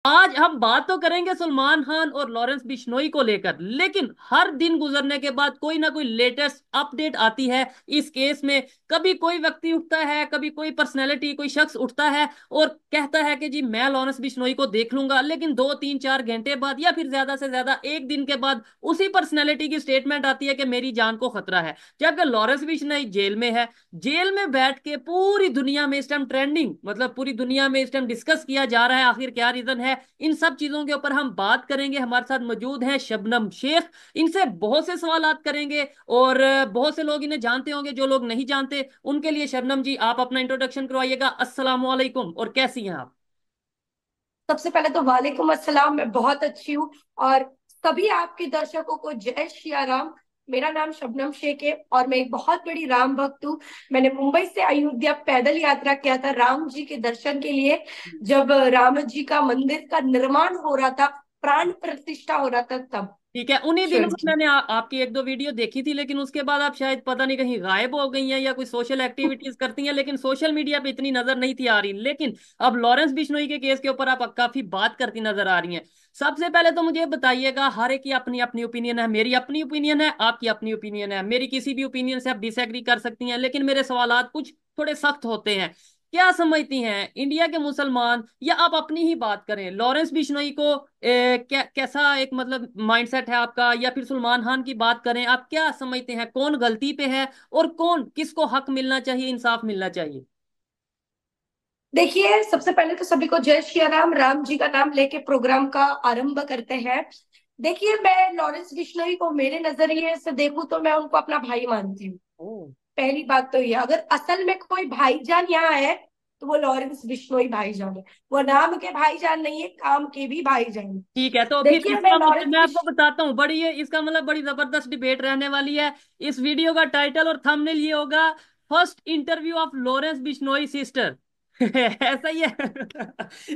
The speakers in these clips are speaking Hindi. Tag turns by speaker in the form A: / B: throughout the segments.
A: आज हम बात तो करेंगे सलमान खान और लॉरेंस बिश्नोई को लेकर, लेकिन हर दिन गुजरने के बाद कोई ना कोई लेटेस्ट अपडेट आती है इस केस में। कभी कोई व्यक्ति उठता है, कभी कोई पर्सनैलिटी, कोई शख्स उठता है और कहता है कि जी मैं लॉरेंस बिश्नोई को देख लूंगा, लेकिन 2 3 4 घंटे बाद या फिर ज्यादा से ज्यादा एक दिन के बाद उसी पर्सनैलिटी की स्टेटमेंट आती है कि मेरी जान को खतरा है। जबकि लॉरेंस बिश्नोई जेल में है। जेल में बैठ के पूरी दुनिया में इस टाइम ट्रेंडिंग, मतलब पूरी दुनिया में इस टाइम डिस्कस किया जा रहा है आखिर क्या रीजन है। इन सब चीजों के ऊपर हम बात करेंगे। हमारे साथ मौजूद हैं शबनम शेख। इनसे बहुत से सवालात करेंगे और बहुत से लोग इन्हें जानते होंगे, जो लोग नहीं जानते उनके लिए शबनम जी आप अपना इंट्रोडक्शन करवाइएगा। अस्सलाम वालेकुम, और कैसी हैं आप?
B: सबसे पहले तो वालेकुम अस्सलाम। मैं बहुत अच्छी हूँ। और सभी आपके दर्शकों को जय श्री राम। मेरा नाम शबनम शेख है और मैं एक बहुत बड़ी राम भक्त हूँ। मैंने मुंबई से अयोध्या पैदल यात्रा किया था राम जी के दर्शन के लिए, जब राम जी का मंदिर का निर्माण हो रहा था, प्राण प्रतिष्ठा हो रहा था तब।
A: ठीक है, उन्हीं दिनों
B: शिव
A: में
B: जी।
A: मैंने आपकी एक दो वीडियो देखी थी, लेकिन उसके बाद आप शायद पता नहीं कहीं गायब हो गई हैं या कोई सोशल एक्टिविटीज करती हैं, लेकिन सोशल मीडिया पे इतनी नजर नहीं थी आ रही। लेकिन अब लॉरेंस बिश्नोई के केस के ऊपर आप काफी बात करती नजर आ रही हैं। सबसे पहले तो मुझे बताइएगा, हर एक की अपनी अपनी ओपिनियन है। मेरी अपनी ओपिनियन है, आपकी अपनी ओपिनियन है। मेरी किसी भी ओपिनियन से आप डिसएग्री कर सकती हैं, लेकिन मेरे सवालात कुछ थोड़े सख्त होते हैं। क्या समझती हैं इंडिया के मुसलमान, या आप अपनी ही बात करें, लॉरेंस बिश्नोई को कैसा एक मतलब माइंडसेट है आपका, या फिर सलमान खान की बात करें, आप क्या समझते हैं कौन गलती पे है और कौन, किसको हक मिलना चाहिए, इंसाफ मिलना चाहिए?
B: देखिए, सबसे पहले तो सभी को जय श्री राम। राम जी का नाम लेके प्रोग्राम का आरंभ करते हैं। देखिए, मैं लॉरेंस बिश्नोई को मेरे नजरिए से देखूं तो मैं उनको अपना भाई मानती हूँ।
A: ओ,
B: पहली बात तो ये, अगर असल में कोई भाईजान यहाँ है तो वो लॉरेंस बिश्नोई भाईजान है। वो नाम के भाईजान नहीं है, काम के भी भाईजान है।
A: ठीक है, तो फिर
B: देखिए, मैं
A: इसका मतलब
B: लॉरेंस
A: मैं आपको
B: बिश
A: बताता हूँ, बड़ी है इसका मतलब बड़ी जबरदस्त डिबेट रहने वाली है। इस वीडियो का टाइटल और थंबनेल ये होगा, first interview of Lawrence Bishnoi sister. ऐसा ही है।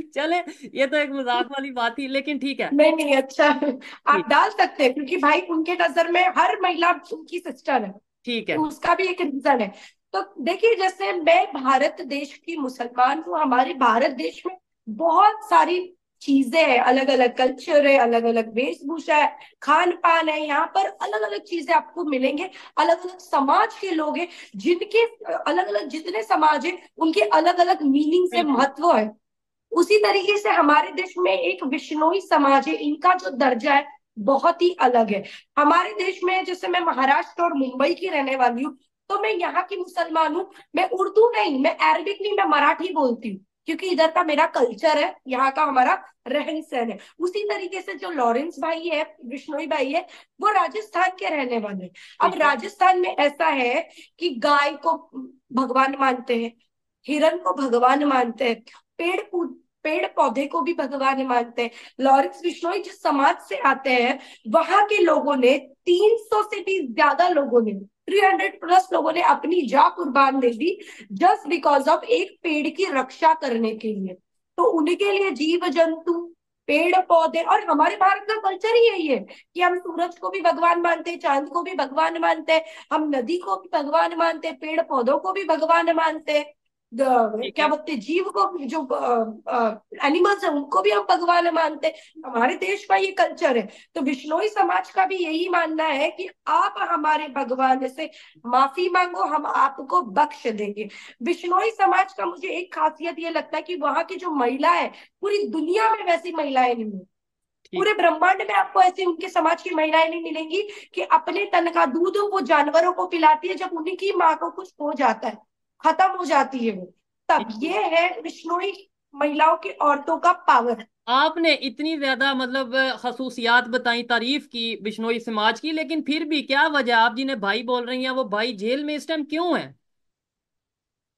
A: चले, ये तो एक मजाक वाली बात थी, लेकिन ठीक है।
B: नहीं नहीं, अच्छा आप
A: ठीक।
B: डाल सकते हैं, क्योंकि भाई उनके नजर में हर महिला उनकी सिस्टर है।
A: ठीक है।
B: तो उसका भी एक रीजन है। तो देखिए, जैसे मैं भारत देश की मुसलमान हूँ, हमारे भारत देश में बहुत सारी चीजें हैं, अलग अलग कल्चर है, अलग अलग वेशभूषा है, खान पान है। यहाँ पर अलग अलग चीजें आपको मिलेंगे। अलग अलग समाज के लोग हैं, जिनके अलग अलग जितने समाज है उनके अलग अलग मीनिंग से
A: बिल्कुल।
B: महत्व है। उसी तरीके से हमारे देश में एक बिश्नोई समाज है, इनका जो दर्जा है बहुत ही अलग है। हमारे देश में, जैसे मैं महाराष्ट्र और मुंबई की रहने वाली हूँ, तो मैं यहाँ की मुसलमान हूँ। मैं उर्दू नहीं, मैं अरबिक नहीं, मैं मराठी बोलती हूँ, क्योंकि इधर का मेरा कल्चर है, यहाँ का हमारा रहन सहन है। उसी तरीके से जो लॉरेंस भाई है, बिश्नोई भाई है, वो राजस्थान के रहने वाले हैं। अब
A: ठीक है।
B: राजस्थान में ऐसा है कि गाय को भगवान मानते हैं, हिरन को भगवान मानते हैं, पेड़ पेड़ पौधे को भी भगवान मानते हैं। लॉरेंस बिश्नोई जिस समाज से आते हैं, वहां के लोगों ने 300 से भी ज्यादा लोगों ने, 300 प्लस लोगों ने अपनी जान कुर्बान दे दी, जस्ट बिकॉज ऑफ एक पेड़ की रक्षा करने के लिए। तो उनके लिए जीव जंतु, पेड़ पौधे, और हमारे भारत का कल्चर ही यही है कि हम सूरज को भी भगवान मानते हैं, चांद को भी भगवान मानते हैं, हम नदी को भी भगवान मानते हैं, पेड़ पौधों को भी भगवान मानते हैं।
A: ठीक
B: क्या
A: है।
B: बोलते हैं, जीव को, जो एनिमल्स है उनको भी हम भगवान मानते हैं। हमारे देश का ये कल्चर है। तो बिश्नोई समाज का भी यही मानना है कि आप हमारे भगवान से माफी मांगो, हम आपको बख्श देंगे। बिश्नोई समाज का मुझे एक खासियत ये लगता है कि वहां की जो महिला है, पूरी दुनिया में वैसी महिलाएं नहीं है।
A: ठीक।
B: पूरे ब्रह्मांड में आपको ऐसी उनके समाज की महिलाएं नहीं मिलेंगी कि अपने तन का दूध वो जानवरों को पिलाती है जब उन्हीं की माँ को कुछ हो जाता है, खत्म हो जाती है वो। तब
A: ठीक।
B: ये है बिश्नोई महिलाओं की, औरतों का पावर।
A: आपने इतनी ज्यादा मतलब खसूसियात बताई, तारीफ की बिश्नोई समाज की, लेकिन फिर भी क्या वजह, आप जिन्हें भाई बोल रही हैं वो भाई जेल में इस टाइम क्यों है?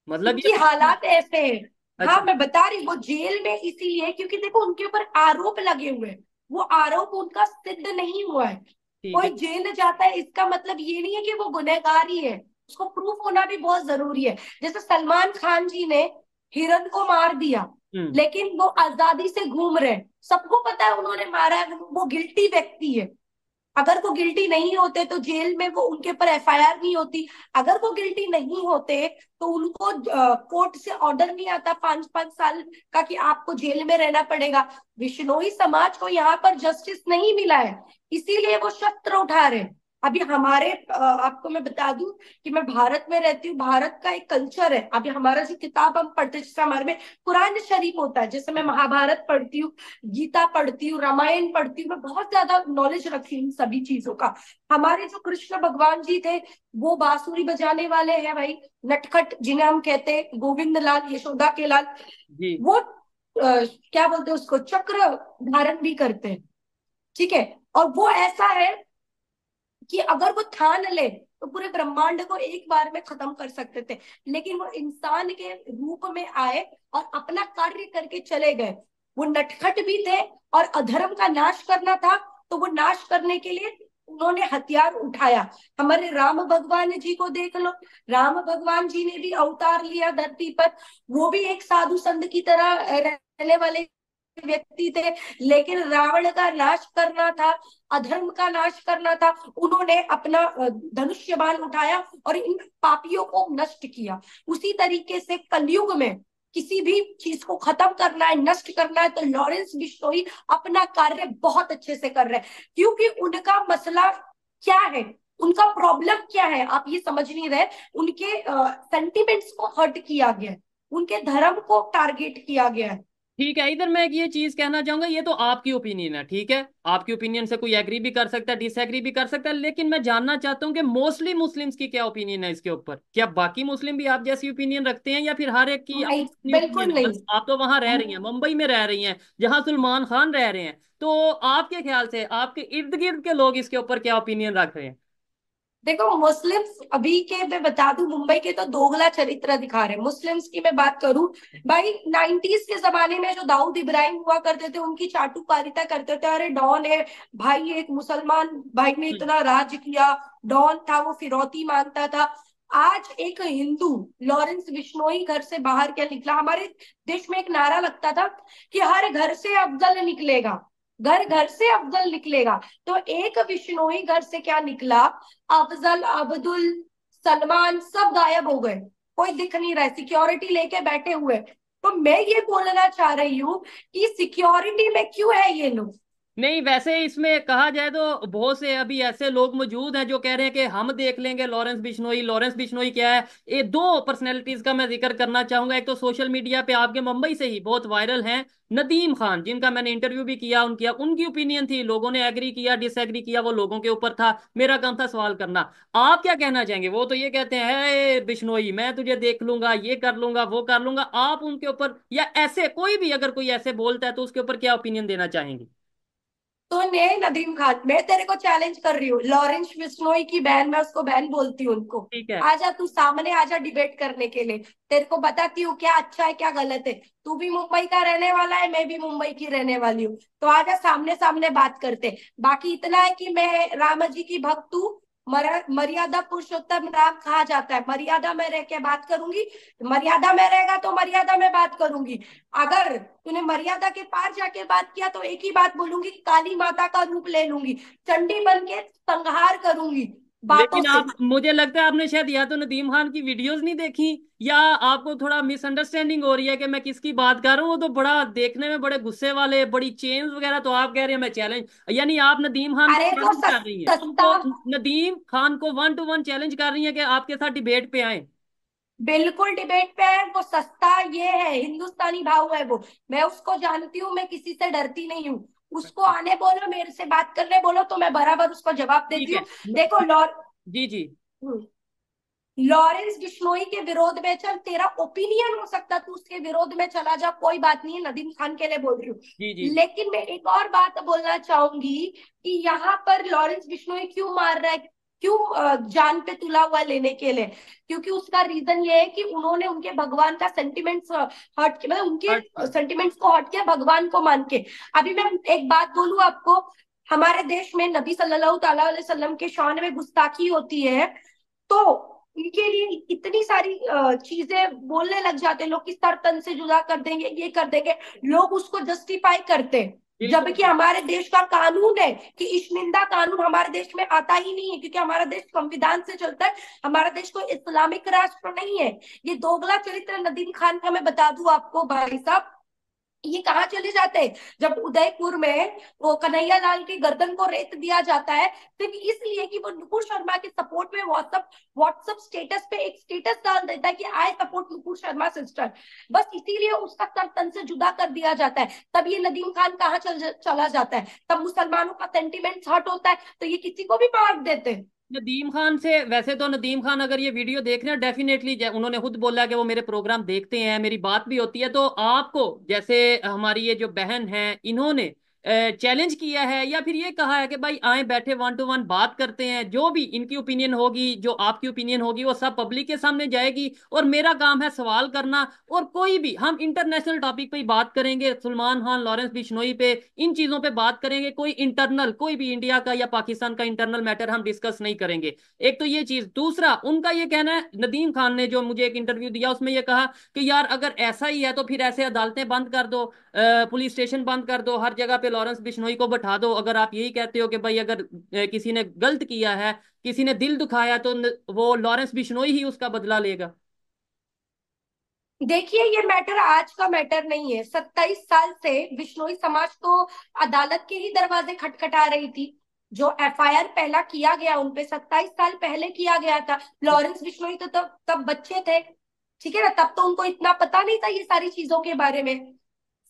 A: मतलब
B: उनकी
A: ये।
B: हालात ऐसे हैं। हाँ,
A: अच्छा।
B: मैं बता रही हूँ, वो जेल में इसीलिए क्योंकि देखो उनके ऊपर आरोप लगे हुए हैं। वो आरोप उनका सिद्ध नहीं हुआ है।
A: ठीक
B: कोई
A: है।
B: जेल जाता है इसका मतलब ये नहीं है कि वो गुनहगार ही है। उसको प्रूफ होना भी बहुत जरूरी है। जैसे सलमान खान जी ने हिरन को मार दिया,
A: हम्म।
B: लेकिन वो आजादी से घूम रहे हैं, सबको पता है उन्होंने मारा है, वो गिल्टी व्यक्ति है। अगर वो गिल्टी नहीं होते तो जेल में वो उनके ऊपर एफआईआर नहीं होती। अगर वो गिल्टी नहीं होते तो उनको कोर्ट से ऑर्डर नहीं आता 5-5 साल का कि आपको जेल में रहना पड़ेगा। विश्नोई समाज को यहाँ पर जस्टिस नहीं मिला है, इसीलिए वो शस्त्र उठा रहे हैं। अभी हमारे आपको मैं बता दूं कि मैं भारत में रहती हूँ, भारत का एक कल्चर है। अभी हमारा जो किताब हम पढ़ते हैं, जैसे हमारे में कुरान शरीफ होता है, जैसे मैं महाभारत पढ़ती हूँ, गीता पढ़ती हूँ, रामायण पढ़ती हूँ, मैं बहुत ज्यादा नॉलेज रखी हूँ इन सभी चीजों का। हमारे जो कृष्ण भगवान जी थे वो बांसुरी बजाने वाले हैं भाई, नटखट जिन्हें हम कहते हैं, गोविंद लाल, यशोदा के लाल।
A: जी।
B: वो क्या बोलते हैं उसको, चक्र धारण भी करते हैं, ठीक है। और वो ऐसा है कि अगर वो ठान ले तो पूरे ब्रह्मांड को एक बार में खत्म कर सकते थे, लेकिन वो इंसान के रूप में आए और अपना कार्य करके चले गए। वो नटखट भी थे और अधर्म का नाश करना था, तो वो नाश करने के लिए उन्होंने हथियार उठाया। हमारे राम भगवान जी को देख लो, राम भगवान जी ने भी अवतार लिया धरती पर। वो भी एक साधु संत की तरह रहने वाले व्यक्ति थे, लेकिन रावण का नाश करना था, अधर्म का नाश करना था। उन्होंने अपना धनुष्य बाण उठाया और इन पापियों को नष्ट किया। उसी तरीके से कलयुग में किसी भी चीज को खत्म करना है, नष्ट करना है, तो लॉरेंस बिश्नोई अपना कार्य बहुत अच्छे से कर रहे हैं, क्योंकि उनका मसला क्या है, उनका प्रॉब्लम क्या है, आप ये समझ नहीं रहे। उनके सेंटिमेंट्स को हर्ट किया गया है, उनके धर्म को टारगेट किया गया है।
A: ठीक है, इधर मैं एक ये चीज कहना चाहूंगा, ये तो आपकी ओपिनियन है, ठीक है, आपकी ओपिनियन से कोई एग्री भी कर सकता है, डिसएग्री भी कर सकता है, लेकिन मैं जानना चाहता हूँ कि मोस्टली मुस्लिम्स की क्या ओपिनियन है इसके ऊपर। क्या बाकी मुस्लिम भी आप जैसी ओपिनियन रखते हैं, या फिर हर एक की
B: नहीं,
A: अपनी ओपिनियन
B: बिल्कुल
A: है?
B: नहीं।
A: बस आप तो वहां रह रही हैं, मुंबई में रह रही हैं, जहां सलमान खान रह रहे हैं, तो आपके ख्याल से आपके इर्द गिर्द के लोग इसके ऊपर क्या ओपिनियन रख रहे हैं?
B: देखो, मुस्लिम्स अभी के मैं बता दूं, मुंबई के तो दोगला चरित्र दिखा रहे हैं। मुस्लिम्स की मैं बात करूं भाई, 90s के जमाने में जो दाऊद इब्राहिम हुआ करते थे, उनकी चाटुकारिता करते थे, अरे डॉन है भाई, एक मुसलमान भाई ने
A: हम्म।
B: इतना राज किया, डॉन था, वो फिरौती मांगता था। आज एक हिंदू लॉरेंस बिश्नोई घर से बाहर क्या निकला, हमारे देश में एक नारा लगता था कि हर घर से अफजल निकलेगा, घर घर से अफजल निकलेगा। तो एक बिश्नोई घर से क्या निकला, अफजल, अब्दुल, सलमान सब गायब हो गए, कोई दिख नहीं रहा, सिक्योरिटी लेके बैठे हुए। तो मैं ये बोलना चाह रही हूँ कि सिक्योरिटी में क्यों है ये लोग।
A: नहीं, वैसे इसमें कहा जाए तो बहुत से अभी ऐसे लोग मौजूद हैं जो कह रहे हैं कि हम देख लेंगे लॉरेंस बिश्नोई। लॉरेंस बिश्नोई क्या है, ये दो पर्सनैलिटीज का मैं जिक्र करना चाहूंगा। एक तो सोशल मीडिया पे आपके मुंबई से ही बहुत वायरल हैं, नदीम खान, जिनका मैंने इंटरव्यू भी किया, उनकी उनकी ओपिनियन थी, लोगों ने एग्री किया डिसएग्री किया, वो लोगों के ऊपर था, मेरा काम था सवाल करना। आप क्या कहना चाहेंगे? वो तो ये कहते हैं, "हे बिश्नोई, मैं तुझे देख लूंगा, ये कर लूंगा, वो कर लूंगा"। आप उनके ऊपर, या ऐसे कोई भी अगर कोई ऐसे बोलता है तो उसके ऊपर क्या ओपिनियन देना चाहेंगे?
B: तो ने नदीम खान, मैं तेरे को चैलेंज कर रही हूँ, लॉरेंस बिश्नोई की बहन, मैं उसको बहन बोलती हूँ उनको,
A: ठीक है।
B: आजा तू सामने, आजा डिबेट करने के लिए। तेरे को बताती हूँ क्या अच्छा है क्या गलत है। तू भी मुंबई का रहने वाला है, मैं भी मुंबई की रहने वाली हूँ, तो आजा सामने सामने बात करते। बाकी इतना है कि मैं राम जी की भक्त हूँ, मर्यादा पुरुषोत्तम राम कहा जाता है, मर्यादा में रह के बात करूंगी, मर्यादा में रहेगा तो मर्यादा में बात करूंगी। अगर तूने मर्यादा के पार जाके बात किया तो एक ही बात बोलूंगी, काली माता का रूप ले लूंगी, चंडी बन के संहार करूंगी बातों
A: लेकिन
B: से।
A: आप, मुझे लगता है आपने शायद या तो नदीम खान की वीडियोस नहीं देखी, या आपको थोड़ा मिसअंडरस्टैंडिंग हो रही है कि मैं किसकी बात कर रहा हूँ। वो तो बड़ा देखने में बड़े गुस्से वाले, बड़ी चेन्स वगैरह, तो आप कह रहे हैं मैं चैलेंज, यानी आप नदीम खान को
B: अरे वो
A: चैलेंज कर रही हैं,
B: सस्ता,
A: उनको, नदीम खान को 1-to-1 चैलेंज कर रही हैं कि आपके साथ डिबेट पे आए।
B: बिल्कुल डिबेट पे है वो, सस्ता ये है, हिंदुस्तानी भाव है वो। मैं उसको जानती हूँ, मैं किसी से डरती नहीं हूँ। उसको आने बोलो, मेरे से बात करने बोलो, तो मैं बराबर उसको जवाब
A: ठीक
B: देती
A: है।
B: हूँ। देखो
A: जी जी।
B: लॉरेंस बिश्नोई के विरोध में चल, तेरा ओपिनियन हो सकता, तू उसके विरोध में चला जा, कोई बात नहीं है, नदीम खान के लिए बोल रही हूँ।
A: जी जी।
B: लेकिन मैं एक और बात बोलना चाहूंगी कि यहाँ पर लॉरेंस बिश्नोई क्यों मार रहा है, क्यों जान पे तुला हुआ लेने के लिए, क्योंकि उसका रीजन ये है कि उन्होंने उनके भगवान का सेंटिमेंट्स हट के, मतलब उनके
A: हट गया।
B: सेंटिमेंट्स को हट के भगवान को मान के। अभी मैं एक बात बोलूं आपको, हमारे देश में नबी सल्लल्लाहु अलैहि वसल्लम के शान में गुस्ताखी होती है, तो उनके लिए इतनी सारी चीजें बोलने लग जाते हैं लोग कि सर तन से जुदा कर देंगे, ये कर देंगे, लोग उसको जस्टिफाई करते हैं।
A: बिल्कुल।
B: जबकि हमारे देश का कानून है कि ईशनिंदा कानून हमारे देश में आता ही नहीं है, क्योंकि हमारा देश संविधान से चलता है। हमारा देश कोई इस्लामिक राष्ट्र नहीं है। ये दोगला चरित्र नदीम खान का मैं बता दूं आपको भाई साहब, ये कहाँ चले जाते हैं जब उदयपुर में वो कन्हैया लाल की गर्दन को रेत दिया जाता है, सिर्फ इसलिए कि वो नुपुर शर्मा के सपोर्ट में व्हाट्सएप व्हाट्सएप स्टेटस पे एक स्टेटस डाल देता है कि I support Nupur Sharma sister. बस इसीलिए उसका तन तन से जुदा कर दिया जाता है। तब ये नदीम खान कहाँ चला जाता है, तब मुसलमानों का सेंटिमेंट हर्ट होता है तो ये किसी को भी मार देते हैं।
A: नदीम खान से, वैसे तो नदीम खान अगर ये वीडियो देख रहे हैं डेफिनेटली, उन्होंने खुद बोला कि वो मेरे प्रोग्राम देखते हैं, मेरी बात भी होती है, तो आपको जैसे हमारी ये जो बहन है इन्होंने चैलेंज किया है या फिर ये कहा है कि भाई आए बैठे 1 to 1 बात करते हैं, जो भी इनकी ओपिनियन होगी, जो आपकी ओपिनियन होगी, वो सब पब्लिक के सामने जाएगी और मेरा काम है सवाल करना। और कोई भी हम इंटरनेशनल टॉपिक पे ही बात करेंगे, सलमान खान, लॉरेंस बिश्नोई पे, इन चीजों पे बात करेंगे। कोई इंटरनल, कोई भी इंडिया का या पाकिस्तान का इंटरनल मैटर हम डिस्कस नहीं करेंगे। एक तो ये चीज, दूसरा उनका ये कहना है, नदीम खान ने जो मुझे एक इंटरव्यू दिया उसमें ये कहा कि यार अगर ऐसा ही है तो फिर ऐसे अदालतें बंद कर दो, पुलिस स्टेशन बंद कर दो, हर जगह पे लॉरेंस बिश्नोई को बैठा दो। अगर आप यही कहते हो कि भाई अगर किसी ने गलत किया है, किसी ने दिल दुखाया, तो वो लॉरेंस बिश्नोई ही उसका बदला लेगा।
B: देखिए, ये मैटर आज का मैटर नहीं है। 27 साल से बिश्नोई समाज तो अदालत के ही दरवाजे खटखटा रही थी। जो एफआईआर पहला किया गया उनपे 27 साल पहले किया गया था। लॉरेंस बिश्नोई तो तब तब बच्चे थे, ठीक है ना, तब तो उनको इतना पता नहीं था ये सारी चीजों के बारे में।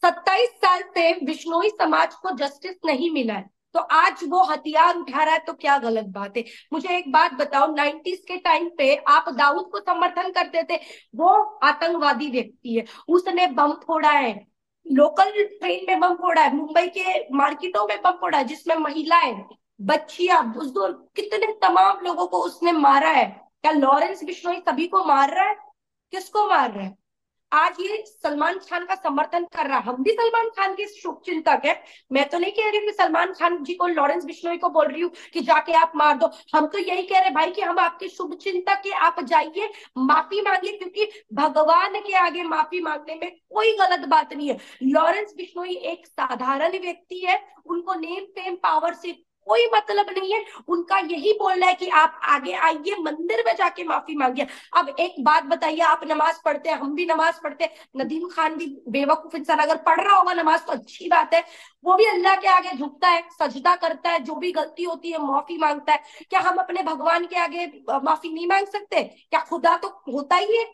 B: 27 साल से बिश्नोई समाज को जस्टिस नहीं मिला है, तो आज वो हथियार उठा रहा है तो क्या गलत बात है। मुझे एक बात बताओ, 90s के टाइम पे आप दाऊद को समर्थन करते थे। वो आतंकवादी व्यक्ति है, उसने बम फोड़ा है, लोकल ट्रेन में बम फोड़ा है, मुंबई के मार्केटों में बम फोड़ा है, जिसमें महिलाएं, बच्चियां, बुजुर्ग, कितने तमाम लोगों को उसने मारा है। क्या लॉरेंस बिश्नोई सभी को मार रहा है? किसको मार रहा है? आज ये सलमान खान का समर्थन कर रहा है। हम भी सलमान खान के शुभ चिंतक है। मैं तो नहीं कह रही हूँ कि सलमान खान जी को, लॉरेंस बिश्नोई को बोल रही हूँ कि जाके आप मार दो। हम तो यही कह रहे हैं भाई कि हम आपके शुभ चिंतक है, आप जाइए माफी मांगिए, क्योंकि भगवान के आगे माफी मांगने में कोई गलत बात नहीं है। लॉरेंस बिश्नोई एक साधारण व्यक्ति है, उनको नेम फेम पावर से कोई मतलब नहीं है। उनका यही बोलना है कि आप आगे आइए, मंदिर में जाके माफी मांगिए। अब एक बात बताइए, आप नमाज पढ़ते हैं, हम भी नमाज पढ़ते हैं, नदीम खान भी बेवकूफ इंसान, अगर पढ़ रहा होगा नमाज तो अच्छी बात है। वो भी अल्लाह के आगे झुकता है, सजदा करता है, जो भी गलती होती है माफी मांगता है। क्या हम अपने भगवान के आगे माफी नहीं मांग सकते? क्या खुदा तो होता ही है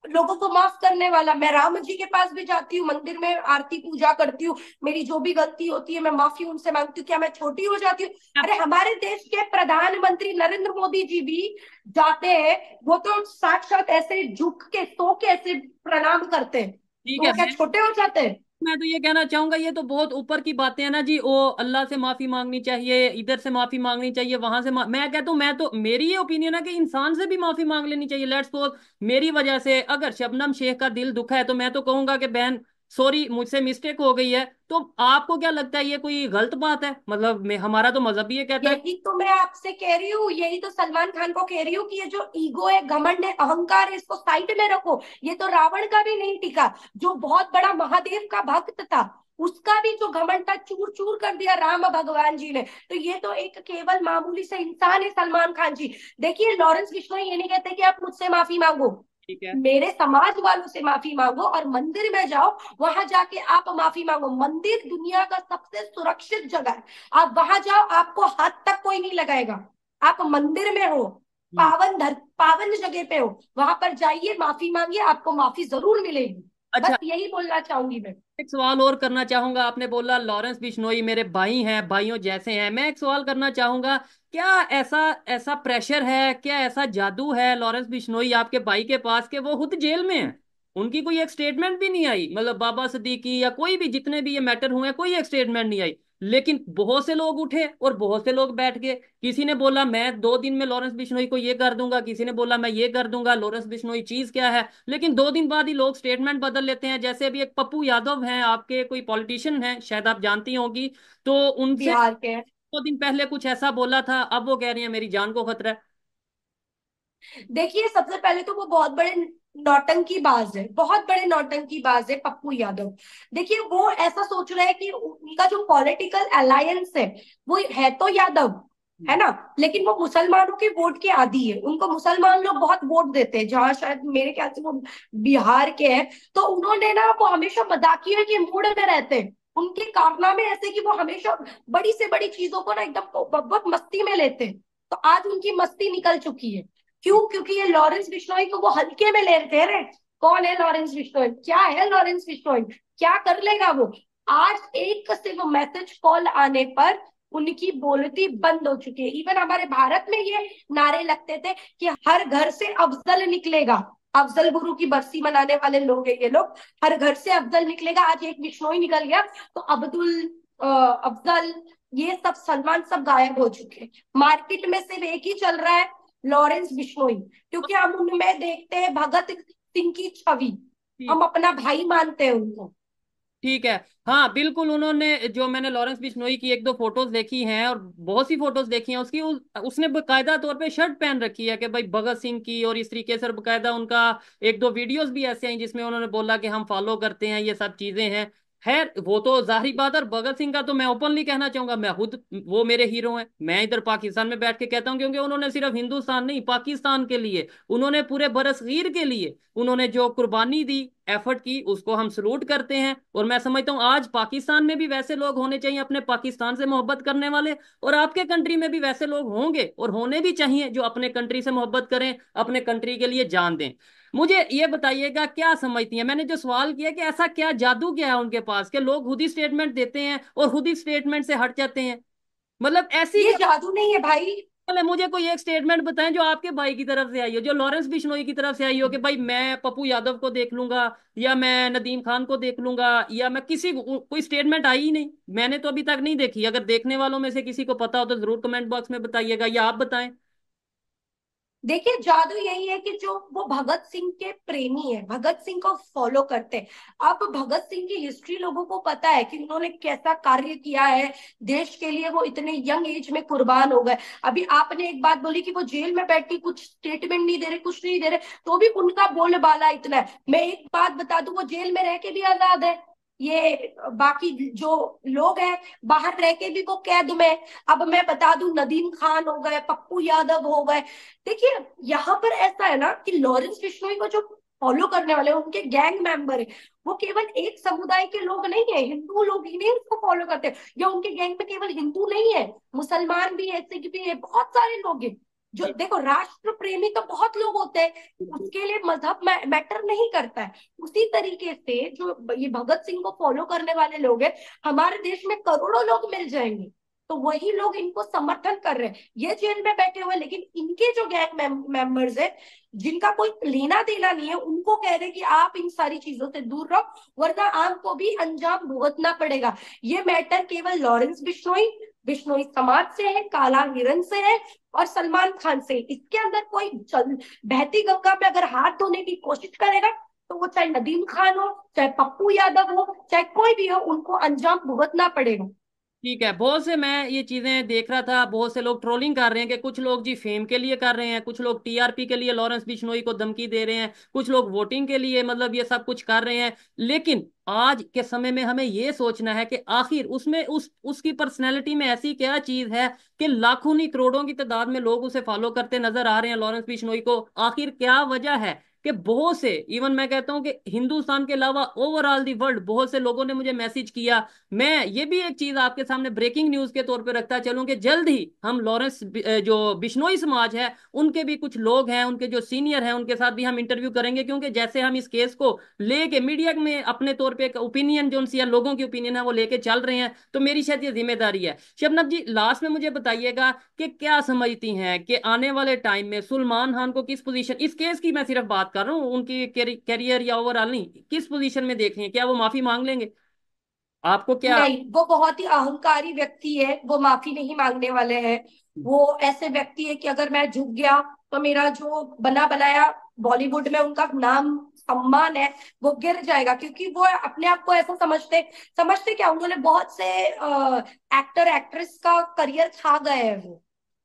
B: लोगों को माफ करने वाला? मैं राम जी के पास भी जाती हूँ, मंदिर में आरती पूजा करती हूँ, मेरी जो भी गलती होती है मैं माफी उनसे मांगती हूँ। क्या मैं छोटी हो जाती हूँ? अरे हमारे देश के प्रधानमंत्री नरेंद्र मोदी जी भी जाते हैं, वो तो साक्षात ऐसे झुक के सो के ऐसे प्रणाम करते हैं,
A: ठीक
B: तो
A: है।
B: वो क्या छोटे हो जाते हैं?
A: मैं तो ये कहना चाहूंगा, ये तो बहुत ऊपर की बातें हैं ना जी। वो अल्लाह से माफी मांगनी चाहिए, इधर से माफी मांगनी चाहिए, वहां से मैं कहता हूँ, मैं तो, मेरी ये ओपिनियन है कि इंसान से भी माफी मांग लेनी चाहिए। लेट्स सपोज मेरी वजह से अगर शबनम शेख का दिल दुखा है तो मैं तो कहूंगा कि बहन सॉरी, मुझसे मिस्टेक हो गई है। तो आपको क्या लगता है ये कोई गलत बात है? मतलब हमारा तो मजहब ही ये कहता है।
B: यही तो मैं आपसे कह रही हूँ, यही तो सलमान खान को कह रही हूँ कि ये जो ईगो है, घमंड है, अहंकार है, इसको साइड में रखो। ये तो रावण का भी नहीं टिका, जो बहुत बड़ा महादेव का भक्त था, उसका भी जो घमंड था चूर चूर कर दिया राम भगवान जी ने। तो ये तो एक केवल मामूली से इंसान है सलमान खान जी। देखिए, लॉरेंस बिश्नोई ये नहीं कहते कि आप मुझसे माफी मांगो,
A: ठीक है।
B: मेरे समाज वालों से माफी मांगो और मंदिर में जाओ, वहां जाके आप माफी मांगो। मंदिर दुनिया का सबसे सुरक्षित जगह है, आप वहां जाओ, आपको हाथ तक कोई नहीं लगाएगा। आप मंदिर में हो,
A: हम्म।
B: पावन जगह पे हो, वहां पर जाइए, माफी मांगिए, आपको माफी जरूर मिलेगी।
A: अच्छा,
B: बस यही बोलना चाहूंगी मैं।
A: एक सवाल और करना चाहूंगा। आपने बोला लॉरेंस बिश्नोई मेरे भाई हैं, भाइयों जैसे हैं। मैं एक सवाल करना चाहूंगा, क्या ऐसा ऐसा प्रेशर है, क्या ऐसा जादू है लॉरेंस बिश्नोई आपके भाई के पास कि वो खुद जेल में है? उनकी कोई एक स्टेटमेंट भी नहीं आई, मतलब बाबा सिद्दीकी या कोई भी, जितने भी ये मैटर हुए हैं, कोई एक स्टेटमेंट नहीं आई। लेकिन बहुत से लोग उठे और बहुत से लोग बैठ गए। किसी ने बोला मैं 2 दिन में लॉरेंस बिश्नोई को ये कर दूंगा, किसी ने बोला मैं ये कर दूंगा। लॉरेंस बिश्नोई चीज क्या है? लेकिन 2 दिन बाद ही लोग स्टेटमेंट बदल लेते हैं। जैसे अभी एक पप्पू यादव हैं, आपके कोई पॉलिटिशियन हैं, शायद आप जानती होंगी, तो उनसे
B: बिहार के हैं।
A: 2 दिन पहले कुछ ऐसा बोला था, अब वो कह रही हैं मेरी जान को खतरा है।
B: देखिए, सबसे पहले तो वो बहुत बड़े नौटंकीबाज है, बहुत बड़े नौटंकीबाज है पप्पू यादव। देखिए वो ऐसा सोच रहे हैं कि उनका जो पॉलिटिकल अलायंस है वो है तो यादव, है ना, लेकिन वो मुसलमानों के वोट के आदी है, उनको मुसलमान लोग बहुत वोट देते हैं, जहां शायद मेरे ख्याल से वो बिहार के हैं। तो उन्होंने ना, वो हमेशा मजाकिया के मूड में रहते हैं, उनके कारनामे ऐसे कि वो हमेशा बड़ी से बड़ी चीजों को ना एकदम बहुत मस्ती में लेते हैं। तो आज उनकी मस्ती निकल चुकी है। क्यों? क्योंकि ये लॉरेंस बिश्नोई को वो हल्के में लेते रहे। कौन है लॉरेंस बिश्नोई? क्या है लॉरेंस बिश्नोई? क्या कर लेगा वो? आज एक सिर्फ मैसेज कॉल आने पर उनकी बोलती बंद हो चुकी है। इवन हमारे भारत में ये नारे लगते थे कि हर घर से अफजल निकलेगा। अफजल गुरु की बरसी मनाने वाले लोग हैं ये लोग। हर घर से अफजल निकलेगा, आज एक बिश्नोई निकल गया तो अब्दुल, अफजल, ये सब सलमान सब गायब हो चुके हैं। मार्केट में सिर्फ एक ही चल रहा है, लॉरेंस बिश्नोई, क्योंकि हम उनमें देखते हैं भगत सिंह की छवि। हम
A: ठीक
B: अपना भाई मानते हैं उनको।
A: ठीक है। हाँ बिल्कुल, उन्होंने जो मैंने लॉरेंस बिश्नोई की एक दो फोटोज देखी हैं और बहुत सी फोटोज देखी हैं उसकी, उसने बकायदा तौर पे शर्ट पहन रखी है कि भाई भगत सिंह की, और इस तरीके से, और बकायदा उनका एक दो वीडियोस भी ऐसे हैं जिसमें उन्होंने बोला कि हम फॉलो करते हैं, ये सब चीजें हैं। खैर वो तो जाहिर बात है। और भगत सिंह का तो मैं ओपनली कहना चाहूंगा, मैं खुद, वो मेरे हीरो हैं। मैं इधर पाकिस्तान में बैठ के कहता हूँ, क्योंकि उन्होंने सिर्फ हिंदुस्तान नहीं, पाकिस्तान के लिए, उन्होंने पूरे बरसगीर के लिए उन्होंने जो कुर्बानी दी, एफर्ट की, उसको हम सलूट करते हैं। और मैं समझता हूँ आज पाकिस्तान में भी वैसे लोग होने चाहिए अपने पाकिस्तान से मोहब्बत करने वाले, और आपके कंट्री में भी वैसे लोग होंगे और होने भी चाहिए जो अपने कंट्री से मोहब्बत करें, अपने कंट्री के लिए जान दें। मुझे ये बताइएगा, क्या समझती हैं, मैंने जो सवाल किया कि ऐसा क्या जादू क्या है उनके पास कि लोग खुद ही स्टेटमेंट देते हैं और खुद ही स्टेटमेंट से हट जाते हैं? मतलब ऐसी
B: ये
A: क्या
B: जादू नहीं है भाई।
A: है? मुझे कोई एक स्टेटमेंट बताएं जो आपके भाई की तरफ से आई हो, जो लॉरेंस बिश्नोई की तरफ से आई हो, कि भाई मैं पप्पू यादव को देख लूंगा, या मैं नदीम खान को देख लूंगा, या मैं किसी कोई स्टेटमेंट आई ही नहीं। मैंने तो अभी तक नहीं देखी। अगर देखने वालों में से किसी को पता हो तो जरूर कमेंट बॉक्स में बताइएगा, या आप बताएं।
B: देखिए जादू यही है कि जो वो भगत सिंह के प्रेमी है, भगत सिंह को फॉलो करते हैं। अब भगत सिंह की हिस्ट्री लोगों को पता है कि उन्होंने कैसा कार्य किया है देश के लिए, वो इतने यंग एज में कुर्बान हो गए। अभी आपने एक बात बोली कि वो जेल में बैठ के कुछ स्टेटमेंट नहीं दे रहे, कुछ नहीं दे रहे, तो भी उनका बोलबाला इतना है। मैं एक बात बता दूं, वो जेल में रह के भी आजाद है। ये बाकी जो लोग हैं बाहर रह के भी वो कैद में। अब मैं बता दूं, नदीम खान हो गए, पप्पू यादव हो गए। देखिए यहाँ पर ऐसा है ना कि लॉरेंस बिश्नोई को जो फॉलो करने वाले हैं, उनके गैंग मेंबर है, वो केवल एक समुदाय के लोग नहीं है, हिंदू लोग ही नहीं उसको फॉलो करते हैं। या उनके गैंग में केवल हिंदू नहीं है, मुसलमान भी है, सिख भी है, बहुत सारे लोग हैं। जो
A: जी
B: देखो, राष्ट्र प्रेमी तो बहुत लोग होते हैं, उसके लिए मजहब मैटर नहीं करता है। उसी तरीके से जो ये भगत सिंह को फॉलो करने वाले लोग हैं, हमारे देश में करोड़ों लोग मिल जाएंगे, तो वही लोग इनको समर्थन कर रहे हैं। ये जेल में बैठे हुए, लेकिन इनके जो गैंग मेंबर्स है, जिनका कोई लेना देना नहीं है, उनको कह रहे हैं कि आप इन सारी चीजों से दूर रहो, वरना आपको भी अंजाम भुगतना पड़ेगा। ये मैटर केवल लॉरेंस बिश्नोई, बिश्नोई समाज से है, काला हिरन से है, और सलमान खान से। इसके अंदर कोई बहती गंगा में अगर हाथ धोने की कोशिश करेगा, तो वो चाहे नदीम खान हो, चाहे पप्पू यादव हो, चाहे कोई भी हो, उनको अंजाम भुगतना पड़ेगा।
A: ठीक है। बहुत से, मैं ये चीजें देख रहा था, बहुत से लोग ट्रोलिंग कर रहे हैं कि कुछ लोग जी फेम के लिए कर रहे हैं, कुछ लोग टीआरपी के लिए लॉरेंस बिश्नोई को धमकी दे रहे हैं, कुछ लोग वोटिंग के लिए, मतलब ये सब कुछ कर रहे हैं। लेकिन आज के समय में हमें ये सोचना है कि आखिर उसमें उसकी पर्सनैलिटी में ऐसी क्या चीज है कि लाखों नहीं करोड़ों की तादाद में लोग उसे फॉलो करते नजर आ रहे हैं, लॉरेंस बिश्नोई को। आखिर क्या वजह है कि बहुत से, इवन मैं कहता हूं कि हिंदुस्तान के अलावा ओवरऑल दी वर्ल्ड, बहुत से लोगों ने मुझे मैसेज किया। मैं ये भी एक चीज आपके सामने ब्रेकिंग न्यूज के तौर पे रखता चलूं कि जल्द ही हम लॉरेंस जो बिश्नोई समाज है, उनके भी कुछ लोग हैं, उनके जो सीनियर हैं, उनके साथ भी हम इंटरव्यू करेंगे। क्योंकि जैसे हम इस केस को लेके मीडिया में अपने तौर पे एक ओपिनियन जो उनसे, या लोगों की ओपिनियन है, वो लेके चल रहे हैं, तो मेरी शायद ये जिम्मेदारी है। शबनम जी, लास्ट में मुझे बताइएगा कि क्या समझती हैं कि आने वाले टाइम में सलमान खान को किस पोजीशन, इस केस की मैं सिर्फ बात कर रहा हूँ, उनकी कैरियर या ओवरऑल नहीं, किस पोजीशन में देख रही हैं? क्या वो माफी मांग लेंगे? आपको क्या?
B: नहीं, वो बहुत ही अहंकारी व्यक्ति है, वो माफी नहीं मांगने वाले हैं। वो ऐसे व्यक्ति है कि अगर मैं झुक गया तो मेरा जो बना बनाया बॉलीवुड में उनका नाम सम्मान है, वो गिर जाएगा। क्योंकि वो अपने आप को ऐसा समझते, समझते क्या, उन्होंने बहुत से एक्टर एक्ट्रेस का करियर खा गए हैं वो।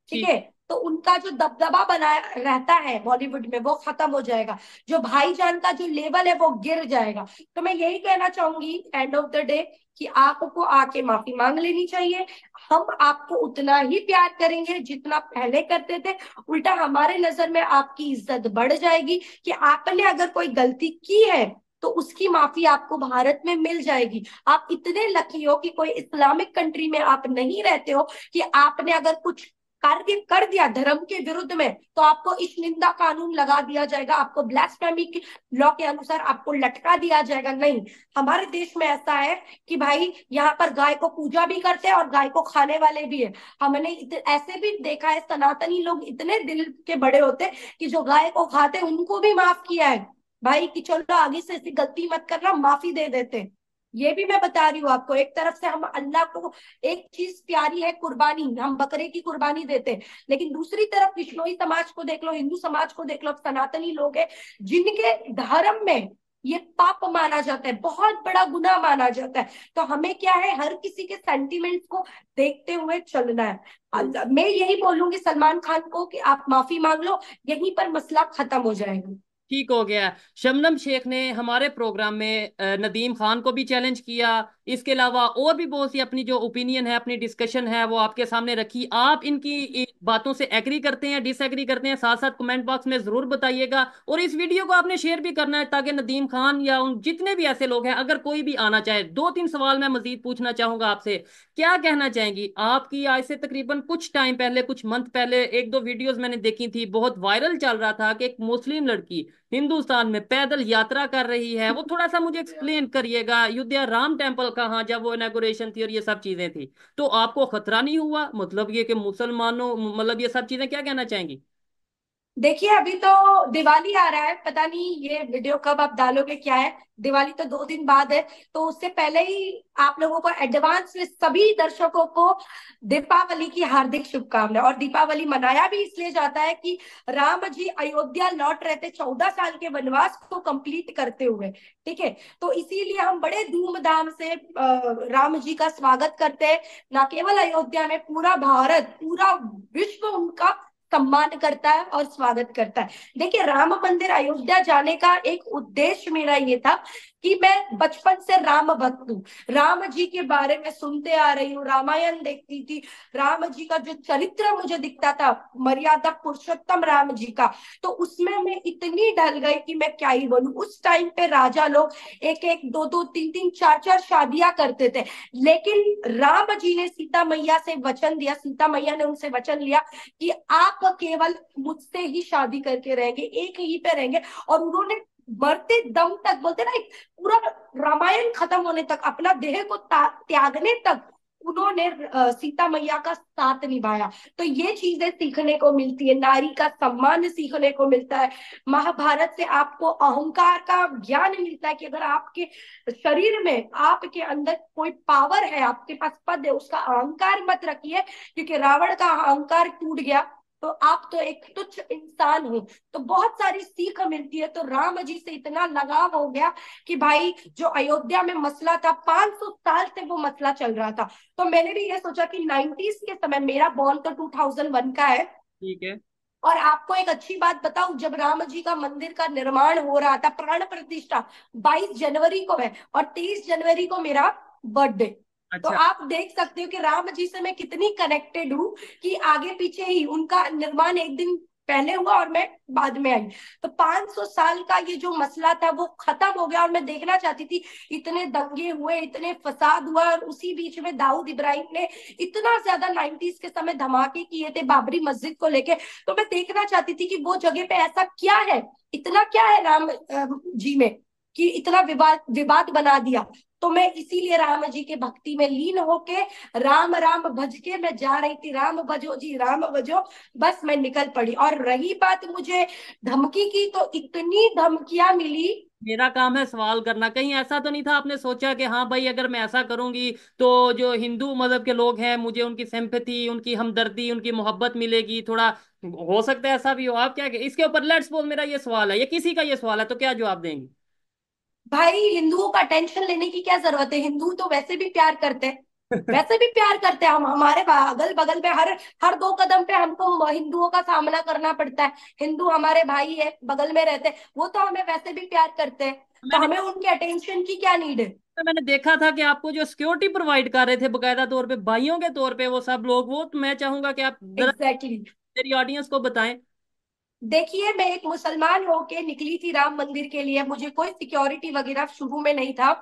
B: ठीक
A: ठीक।
B: है। तो उनका जो दबदबा बना रहता है बॉलीवुड में वो खत्म हो जाएगा, जो भाईजान का जो लेवल है वो गिर जाएगा। तो मैं यही कहना चाहूंगी एंड ऑफ द डे कि आपको आके माफी मांग लेनी चाहिए। हम आपको उतना ही प्यार करेंगे जितना पहले करते थे। उल्टा हमारे नजर में आपकी इज्जत बढ़ जाएगी कि आपने अगर कोई गलती की है तो उसकी माफी आपको भारत में मिल जाएगी। आप इतने लकी हो कि कोई इस्लामिक कंट्री में आप नहीं रहते हो कि आपने अगर कुछ कार्य कर दिया धर्म के विरुद्ध में तो आपको इस निंदा कानून लगा दिया जाएगा, आपको ब्लास्फेमी के लॉ के अनुसार आपको लटका दिया जाएगा। नहीं, हमारे देश में ऐसा है कि भाई यहाँ पर गाय को पूजा भी करते हैं और गाय को खाने वाले भी है। हमने ऐसे भी देखा है सनातनी लोग इतने दिल के बड़े होते हैं कि जो गाय को खाते हैं उनको भी माफ किया है भाई, कि चलो आगे से ऐसी गलती मत करना, माफी दे देते। ये भी मैं बता रही हूँ आपको, एक तरफ से हम अल्लाह को एक चीज प्यारी है कुर्बानी, हम बकरे की कुर्बानी देते हैं, लेकिन दूसरी तरफ बिश्नोई समाज को देख लो, हिंदू समाज को देख लो, सनातनी लोग हैं जिनके धर्म में ये पाप माना जाता है, बहुत बड़ा गुनाह माना जाता है। तो हमें क्या है, हर किसी के सेंटिमेंट्स को देखते हुए चलना है। मैं यही बोलूंगी सलमान खान को कि आप माफी मांग लो, यहीं पर मसला खत्म हो जाएगा।
A: ठीक हो गया। शबनम शेख ने हमारे प्रोग्राम में नदीम खान को भी चैलेंज किया। इसके अलावा और भी बहुत सी अपनी जो ओपिनियन है, अपनी डिस्कशन है, वो आपके सामने रखी। आप इनकी बातों से एग्री करते हैं, डिसएग्री करते हैं, साथ साथ कमेंट बॉक्स में जरूर बताइएगा। और इस वीडियो को आपने शेयर भी करना है ताकि नदीम खान या उन जितने भी ऐसे लोग हैं, अगर कोई भी आना चाहे। दो तीन सवाल मैं मजीद पूछना चाहूंगा आपसे। क्या कहना चाहेंगी आपकी आज से तकरीबन कुछ टाइम पहले, कुछ मंथ पहले एक दो वीडियोस मैंने देखी थी, बहुत वायरल चल रहा था कि एक मुस्लिम लड़की हिंदुस्तान में पैदल यात्रा कर रही है। वो थोड़ा सा मुझे एक्सप्लेन करिएगा। अयोध्या राम टेम्पल कहाँ, जब वो इनॉग्रेशन थी और ये सब चीजें थी, तो आपको खतरा नहीं हुआ? मतलब ये कि मुसलमानों, मतलब ये सब चीजें, क्या कहना चाहेंगी?
B: देखिए अभी तो दिवाली आ रहा है, पता नहीं ये वीडियो कब आप डालोगे क्या है, दिवाली तो 2 दिन बाद है। तो उससे पहले ही आप लोगों को एडवांस में सभी दर्शकों को दीपावली की हार्दिक शुभकामनाएं। और दीपावली मनाया भी इसलिए जाता है कि राम जी अयोध्या लौट रहे थे 14 साल के वनवास को कंप्लीट करते हुए, ठीक है। तो इसीलिए हम बड़े धूमधाम से राम जी का स्वागत करते हैं। न केवल अयोध्या में, पूरा भारत, पूरा विश्व उनका सम्मान करता है और स्वागत करता है। देखिए राम मंदिर अयोध्या जाने का एक उद्देश्य मेरा ये था कि मैं बचपन से राम भक्त हूँ, राम जी के बारे में सुनते आ रही हूँ, रामायण देखती थी, राम जी का जो चरित्र मुझे दिखता था, मर्यादा पुरुषोत्तम राम जी का, तो उसमें मैं इतनी ढल गई कि मैं क्या ही बोलूं। उस टाइम पे राजा लोग एक एक दो दो तीन तीन चार चार शादियां करते थे, लेकिन राम जी ने सीता मैया से वचन दिया, सीता मैया ने उनसे वचन लिया कि आप केवल मुझसे ही शादी करके रहेंगे, एक ही पे रहेंगे। और उन्होंने मरते दम तक, बोलते ना, एक पूरा रामायण खत्म होने तक, अपना देह को त्यागने तक उन्होंने सीता मैया का साथ निभाया। तो ये चीजें सीखने को मिलती है, नारी का सम्मान सीखने को मिलता है। महाभारत से आपको अहंकार का ज्ञान मिलता है कि अगर आपके शरीर में, आपके अंदर कोई पावर है, आपके पास पद है, उसका अहंकार मत रखिए, क्योंकि रावण का अहंकार टूट गया तो आप तो एक तुच्छ इंसान हो। तो बहुत सारी सीख मिलती है। तो राम जी से इतना लगाव हो गया कि भाई जो अयोध्या में मसला था, 500 साल से वो मसला चल रहा था। तो मैंने भी ये सोचा कि 90s के समय, मेरा बॉर्न तो 2001 का है,
A: ठीक है।
B: और आपको एक अच्छी बात बताऊं, जब राम जी का मंदिर का निर्माण हो रहा था, प्राण प्रतिष्ठा 22 जनवरी को है और 23 जनवरी को मेरा बर्थडे। तो
A: अच्छा।
B: आप देख सकते हो कि राम जी से मैं कितनी कनेक्टेड हूँ कि आगे पीछे ही उनका निर्माण एक दिन पहले हुआ और मैं बाद में आई। तो 500 साल का ये जो मसला था वो खत्म हो गया, और मैं देखना चाहती थी। इतने दंगे हुए, इतने फसाद हुआ, और उसी बीच में दाऊद इब्राहिम ने इतना ज्यादा 90s के समय धमाके किए थे बाबरी मस्जिद को लेके। तो मैं देखना चाहती थी कि वो जगह पे ऐसा क्या है, इतना क्या है राम जी में कि इतना विवाद विवाद बना दिया। तो मैं इसीलिए राम जी के भक्ति में लीन होके राम राम भज के मैं जा रही थी, राम भजो जी राम भजो, बस मैं निकल पड़ी। और रही बात मुझे धमकी की, तो इतनी धमकियां मिली।
A: मेरा काम है सवाल करना। कहीं ऐसा तो नहीं था आपने सोचा कि हाँ भाई, अगर मैं ऐसा करूंगी तो जो हिंदू मजहब के लोग हैं, मुझे उनकी सिंपैथी, उनकी हमदर्दी, उनकी मोहब्बत मिलेगी थोड़ा? हो सकता है ऐसा भी हो। आप क्या इसके ऊपर, लेट्स सपोज मेरा ये सवाल है या किसी का ये सवाल है, तो क्या जवाब देंगे?
B: भाई हिंदुओं का टेंशन लेने की क्या जरूरत है, हिंदू तो वैसे भी प्यार करते हैं। वैसे भी प्यार करते हैं हम, हमारे अगल बगल में हर हर 2 कदम पे हमको हिंदुओं का सामना करना पड़ता है। हिंदू हमारे भाई है, बगल में रहते हैं, वो तो हमें वैसे भी प्यार करते हैं। तो
A: मैंने
B: हमें उनके अटेंशन की क्या नीड है।
A: मैंने देखा था कि आपको जो सिक्योरिटी प्रोवाइड कर रहे थे बकायदा तौर पे भाइयों के तौर पे वो सब लोग, वो तो मैं चाहूंगा कि आप जरा
B: एग्जैक्टली exactly।
A: मेरी ऑडियंस को बताएं।
B: देखिए, मैं एक मुसलमान होके निकली थी राम मंदिर के लिए, मुझे कोई सिक्योरिटी वगैरह शुरू में नहीं था।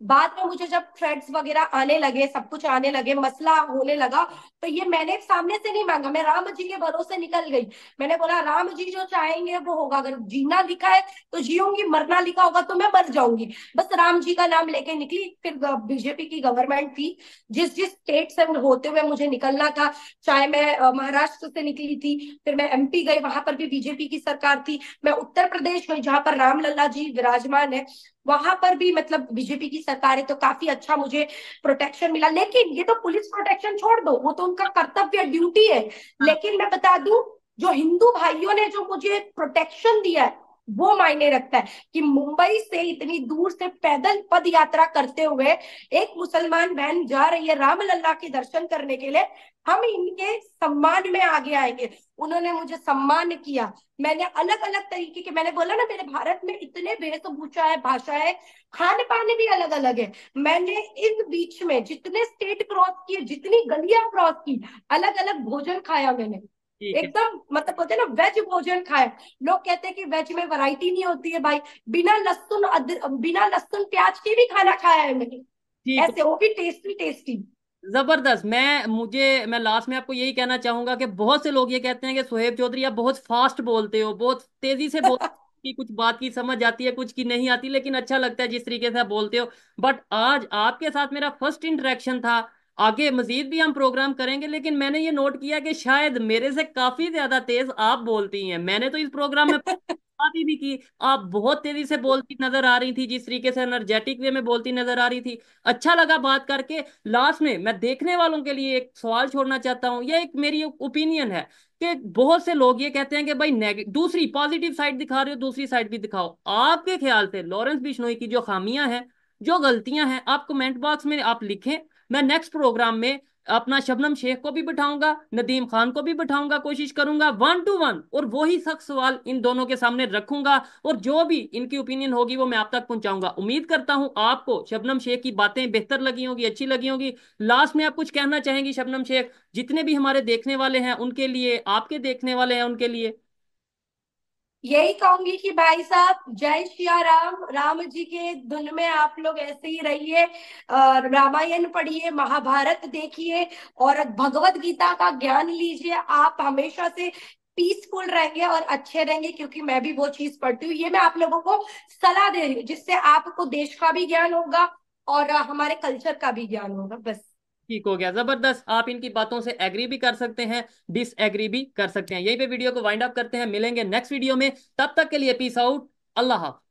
B: बाद में मुझे जब थ्रेड्स वगैरह आने लगे, सब कुछ आने लगे, मसला होने लगा, तो ये मैंने सामने से नहीं मांगा, मैं राम जी के भरोसे निकल गई। मैंने बोला राम जी जो चाहेंगे वो होगा, अगर जीना लिखा है तो जीऊंगी, मरना लिखा होगा तो मैं मर जाऊंगी। बस राम जी का नाम लेके निकली। फिर बीजेपी की गवर्नमेंट थी, जिस जिस स्टेट से होते हुए मुझे निकलना था, चाहे मैं महाराष्ट्र से निकली थी, फिर मैं एमपी गई, वहां पर भी बीजेपी की सरकार थी। मैं उत्तर प्रदेश गई जहां पर रामलला जी विराजमान है, वहां पर भी मतलब बीजेपी की सरकार है, तो काफी अच्छा मुझे प्रोटेक्शन मिला। लेकिन ये तो पुलिस प्रोटेक्शन छोड़ दो, वो तो उनका कर्तव्य ड्यूटी है।
A: हाँ,
B: लेकिन मैं बता दूं, जो हिंदू भाइयों ने जो मुझे प्रोटेक्शन दिया है वो मायने रखता है। कि मुंबई से इतनी दूर से पैदल पद यात्रा करते हुए एक मुसलमान बहन जा रही है रामलला के दर्शन करने के लिए, हम इनके सम्मान में आगे आएंगे। उन्होंने मुझे सम्मान किया। मैंने अलग अलग तरीके के, मैंने बोला ना मेरे भारत में इतने वेशभूषा है, भाषा है, खाने पाने भी अलग अलग है। मैंने इन बीच में जितने स्टेट क्रॉस किए, जितनी गलियां क्रॉस की, अलग अलग भोजन खाया मैंने।
A: ठीक है।
B: एकदम मतलब बोलते हैं ना, वेज भोजन खाया। लोग कहते हैं कि वेज में वैरायटी नहीं होती है भाई, बिना लहसुन बिना लहसुन प्याज के भी खाना खाया है मैंने,
A: ठीक है।
B: ऐसे वो भी टेस्टी टेस्टी।
A: जबरदस्त। मैं लास्ट में आपको यही कहना चाहूंगा कि बहुत से लोग ये कहते हैं कि सुहेब चौधरी आप बहुत फास्ट बोलते हो, बहुत तेजी से बोलते हो, कि कुछ बात की समझ आती है कुछ की नहीं आती, लेकिन अच्छा लगता है जिस तरीके से आप बोलते हो। बट आज आपके साथ मेरा फर्स्ट इंटरेक्शन था। आगे मजीद भी हम प्रोग्राम करेंगे, लेकिन मैंने ये नोट किया कि शायद मेरे से काफी ज्यादा तेज आप बोलती हैं। मैंने तो इस प्रोग्राम में बात ही नहीं की, आप बहुत तेजी से बोलती नजर आ रही थी, जिस तरीके से एनर्जेटिक वे में बोलती नजर आ रही थी। अच्छा लगा बात करके। लास्ट में मैं देखने वालों के लिए एक सवाल छोड़ना चाहता हूँ, यह एक मेरी ओपिनियन है कि बहुत से लोग ये कहते हैं कि भाई दूसरी पॉजिटिव साइड दिखा रहे हो, दूसरी साइड भी दिखाओ। आपके ख्याल से लॉरेंस बिश्नोई की जो खामियां हैं, जो गलतियां हैं, आप कमेंट बॉक्स में आप लिखें। मैं नेक्स्ट प्रोग्राम में अपना शबनम शेख को भी बिठाऊंगा, नदीम खान को भी बिठाऊंगा, कोशिश करूंगा 1 to 1 और वही सख्त सवाल इन दोनों के सामने रखूंगा, और जो भी इनकी ओपिनियन होगी वो मैं आप तक पहुंचाऊंगा। उम्मीद करता हूं आपको शबनम शेख की बातें बेहतर लगी होंगी, अच्छी लगी होंगी। लास्ट में आप कुछ कहना चाहेंगी शबनम शेख, जितने भी हमारे देखने वाले हैं उनके लिए, आपके देखने वाले हैं उनके लिए?
B: यही कहूंगी कि भाई साहब, जय सिया राम, राम जी के धुन में आप लोग ऐसे ही रहिए। रामायण पढ़िए, महाभारत देखिए, और भगवत गीता का ज्ञान लीजिए। आप हमेशा से पीसफुल रहेंगे और अच्छे रहेंगे, क्योंकि मैं भी वो चीज पढ़ती हूँ। ये मैं आप लोगों को सलाह दे रही हूँ, जिससे आपको देश का भी ज्ञान होगा और हमारे कल्चर का भी ज्ञान होगा। बस।
A: ठीक हो गया, जबरदस्त। आप इनकी बातों से एग्री भी कर सकते हैं, डिस एग्री भी कर सकते हैं। यहीं पे वीडियो को वाइंड अप करते हैं, मिलेंगे नेक्स्ट वीडियो में। तब तक के लिए पीस आउट, अल्लाह हाफ़िज़।